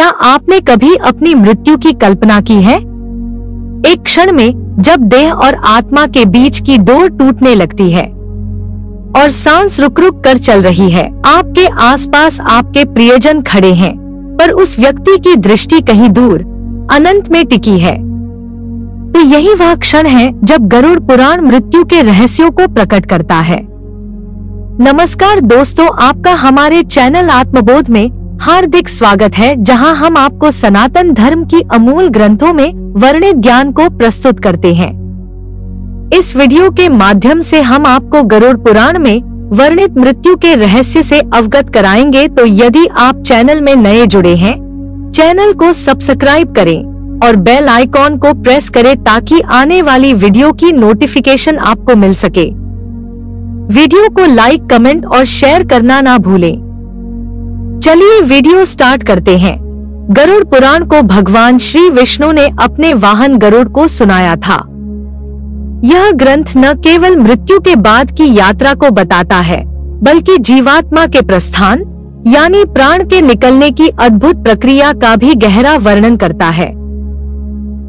क्या आपने कभी अपनी मृत्यु की कल्पना की है? एक क्षण में जब देह और आत्मा के बीच की डोर टूटने लगती है और सांस रुक रुक कर चल रही है। आपके आसपास आपके प्रियजन खड़े हैं, पर उस व्यक्ति की दृष्टि कहीं दूर अनंत में टिकी है। तो यही वह क्षण है जब गरुड़ पुराण मृत्यु के रहस्यों को प्रकट करता है। नमस्कार दोस्तों, आपका हमारे चैनल आत्मबोध में हार्दिक स्वागत है, जहां हम आपको सनातन धर्म की अमूल ग्रंथों में वर्णित ज्ञान को प्रस्तुत करते हैं। इस वीडियो के माध्यम से हम आपको गरुड़ पुराण में वर्णित मृत्यु के रहस्य से अवगत कराएंगे। तो यदि आप चैनल में नए जुड़े हैं, चैनल को सब्सक्राइब करें और बेल आइकॉन को प्रेस करें ताकि आने वाली वीडियो की नोटिफिकेशन आपको मिल सके। वीडियो को लाइक, कमेंट और शेयर करना ना भूलें। चलिए वीडियो स्टार्ट करते हैं। गरुड़ पुराण को भगवान श्री विष्णु ने अपने वाहन गरुड़ को सुनाया था। यह ग्रंथ न केवल मृत्यु के बाद की यात्रा को बताता है, बल्कि जीवात्मा के प्रस्थान यानी प्राण के निकलने की अद्भुत प्रक्रिया का भी गहरा वर्णन करता है।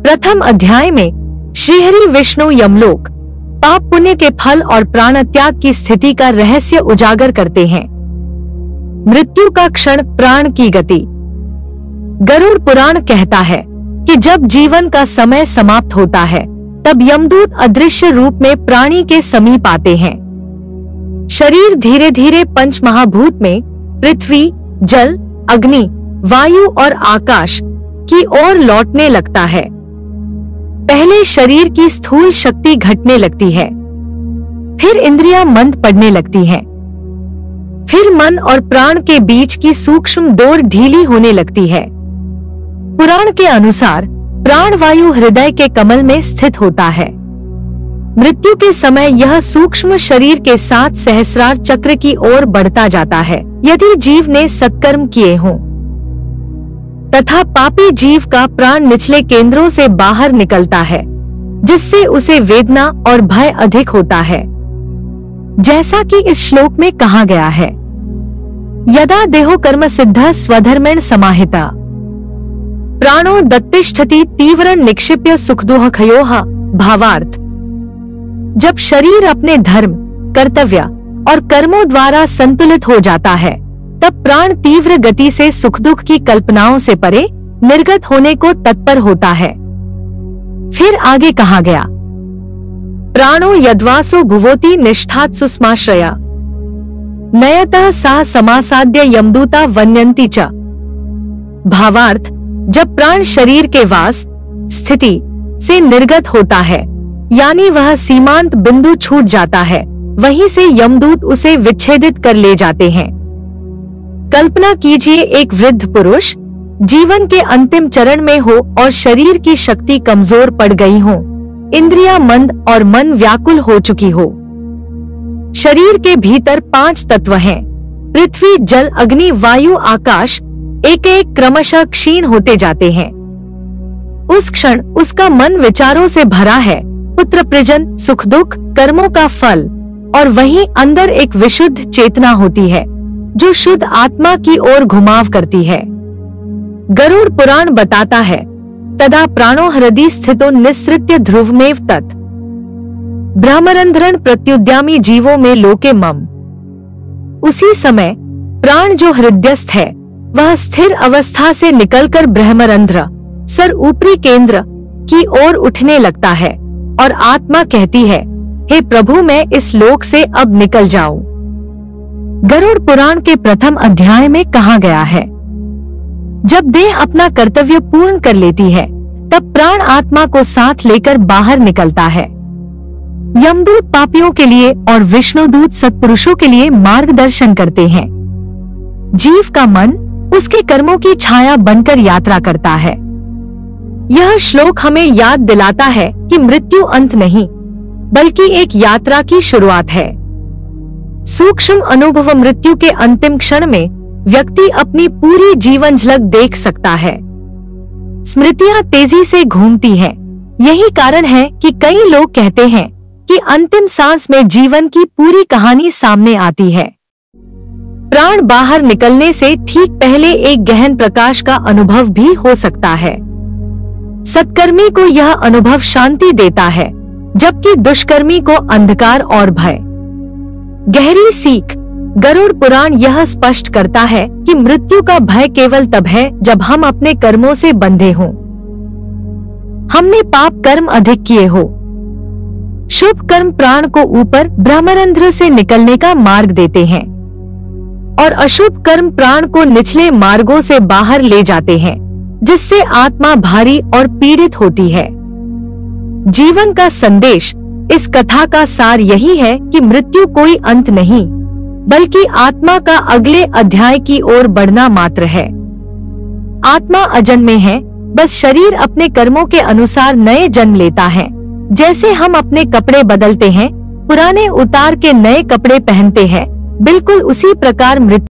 प्रथम अध्याय में श्रीहरि विष्णु यमलोक, पाप पुण्य के फल और प्राण त्याग की स्थिति का रहस्य उजागर करते हैं। मृत्यु का क्षण, प्राण की गति। गरुड़ पुराण कहता है कि जब जीवन का समय समाप्त होता है, तब यमदूत अदृश्य रूप में प्राणी के समीप आते हैं। शरीर धीरे धीरे पंच महाभूत में पृथ्वी, जल, अग्नि, वायु और आकाश की ओर लौटने लगता है। पहले शरीर की स्थूल शक्ति घटने लगती है, फिर इंद्रियां मंद पड़ने लगती हैं, फिर मन और प्राण के बीच की सूक्ष्म डोर ढीली होने लगती है। पुराण के अनुसार प्राण वायु हृदय के कमल में स्थित होता है। मृत्यु के समय यह सूक्ष्म शरीर के साथ सहस्रार चक्र की ओर बढ़ता जाता है, यदि जीव ने सत्कर्म किए हों, तथा पापी जीव का प्राण निचले केंद्रों से बाहर निकलता है, जिससे उसे वेदना और भय अधिक होता है। जैसा कि इस श्लोक में कहा गया है, यदा देहो कर्म सिद्ध स्वधर्मेण समाहिता प्राणो दत्तिष्ठति तीव्रं निक्षिप्य सुखदुःखयोः। भावार्थ, जब शरीर अपने धर्म, कर्तव्य और कर्मों द्वारा संतुलित हो जाता है, तब प्राण तीव्र गति से सुख दुख की कल्पनाओं से परे निर्गत होने को तत्पर होता है। फिर आगे कहा गया, प्राणो यद्वासो भुवोति निष्ठात् सुस्माश्रया नयतः सा समासाद्य यमदूता वन्यन्ति च। भावार्थ, जब प्राण शरीर के वास, स्थिति से निर्गत होता है, यानी वह सीमांत बिंदु छूट जाता है, वहीं से यमदूत उसे विच्छेदित कर ले जाते हैं। कल्पना कीजिए, एक वृद्ध पुरुष जीवन के अंतिम चरण में हो और शरीर की शक्ति कमजोर पड़ गई हो, इंद्रियां मंद और मन व्याकुल हो चुकी हो। शरीर के भीतर 5 तत्व हैं, पृथ्वी, जल, अग्नि, वायु, आकाश, एक एक क्रमशः क्षीण होते जाते हैं। उस क्षण उसका मन विचारों से भरा है, पुत्र परिजन, सुख दुख, कर्मों का फल, और वहीं अंदर एक विशुद्ध चेतना होती है जो शुद्ध आत्मा की ओर घुमाव करती है। गरुड़ पुराण बताता है, तदा प्राणो हृदि स्थितो निस्सृत्य ध्रुवमेव तत् ब्रह्मरंध्रन प्रत्युद्यामी जीवों में लोके मम। उसी समय प्राण जो हृदयस्थ है, वह स्थिर अवस्था से निकलकर ब्रह्मरंध्र, सर ऊपरी केंद्र की ओर उठने लगता है और आत्मा कहती है, हे प्रभु, मैं इस लोक से अब निकल जाऊं। गरुड़ पुराण के प्रथम अध्याय में कहा गया है, जब देह अपना कर्तव्य पूर्ण कर लेती है, तब प्राण आत्मा को साथ लेकर बाहर निकलता है। यमदूत पापियों के लिए और विष्णुदूत सत्पुरुषों के लिए मार्गदर्शन करते हैं। जीव का मन उसके कर्मों की छाया बनकर यात्रा करता है। यह श्लोक हमें याद दिलाता है कि मृत्यु अंत नहीं, बल्कि एक यात्रा की शुरुआत है। सूक्ष्म अनुभव मृत्यु के अंतिम क्षण में व्यक्ति अपनी पूरी जीवन झलक देख सकता है। स्मृतियां तेजी से घूमती हैं। यही कारण है कि कई लोग कहते हैं कि अंतिम सांस में जीवन की पूरी कहानी सामने आती है। प्राण बाहर निकलने से ठीक पहले एक गहन प्रकाश का अनुभव भी हो सकता है। सत्कर्मी को यह अनुभव शांति देता है, जबकि दुष्कर्मी को अंधकार और भय। गहरी सीख। गरुड़ पुराण यह स्पष्ट करता है कि मृत्यु का भय केवल तब है जब हम अपने कर्मों से बंधे हों, हमने पाप कर्म अधिक किए हो। शुभ कर्म प्राण को ऊपर ब्रह्मरंध्र से निकलने का मार्ग देते हैं और अशुभ कर्म प्राण को निचले मार्गों से बाहर ले जाते हैं, जिससे आत्मा भारी और पीड़ित होती है। जीवन का संदेश। इस कथा का सार यही है कि मृत्यु कोई अंत नहीं, बल्कि आत्मा का अगले अध्याय की ओर बढ़ना मात्र है। आत्मा अजन्मे है, बस शरीर अपने कर्मों के अनुसार नए जन्म लेता है। जैसे हम अपने कपड़े बदलते हैं, पुराने उतार के नए कपड़े पहनते हैं, बिल्कुल उसी प्रकार मृत्यु